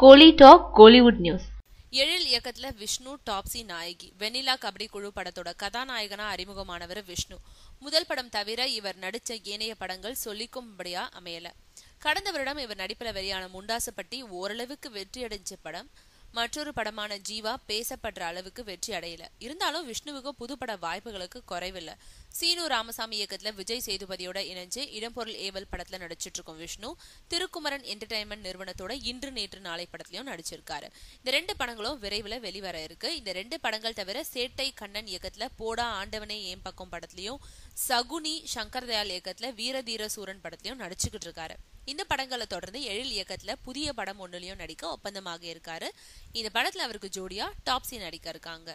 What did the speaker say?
கோலி talk Kollywood news. எழில் இயக்கத்துல விஷ்ணு டாப்ஸி நாயகி. வெண்ணிலா கபடி குழு படத்தோட கதாநாயகனா அறிமுகமானவர் விஷ்ணு. முதல் படம் தவிர இவர் நடிச்ச ஏனைய படங்கள் சொல்லிக்கும்படியா அமையல. கடந்த வருடம் இவர் நடிப்பில வெளியான முண்டாசுப்பட்டி ஓரளவுக்கு வெற்றி அடைஞ்ச படம். மற்றொரு படமான ஜீவா பேசப்படுற அளவுக்கு வெற்றி அடையல. இருந்தாலும் விஷ்ணுவுக்கு புதுப்பட வாய்ப்புகளுக்கு குறைவில்லை. சீனு ராமசாமி இயக்கத்துல விஜய் சேதுபதியோட இணைஞ்சு இடம்பொருள் ஏவல் படத்துல நடிச்சிட்டு இருக்கும் விஷ்ணு திருக்குமரன் என்டர்டைன்மெண்ட் நிறுவனத்தோட இன்று நேற்று நாளை படத்திலையும் நடிச்சிருக்காரு. இந்த 2 படங்களும் விரைவில் வெளிவர இருக்கு. இந்த 2 படங்கள் தவிர சேட்டை கண்ணன் இயக்கத்துல போடா ஆண்டவனே ஏன் பக்கம் படத்திலையும், சகுனி சங்கர் தயாள் இயக்கத்துல வீரதீர சூரன் படத்திலையும் நடிச்சுக்கிட்டு இருக்காரு. இந்த படங்களை தொடர்ந்து எழில் இயக்கத்துல புதிய படம் ஒன்னுலயும் நடிக்க ஒப்பந்தமாக இருக்காரு. இந்த படத்துல அவருக்கு ஜோடியா டாப்ஸி நடிக்க இருக்காங்க.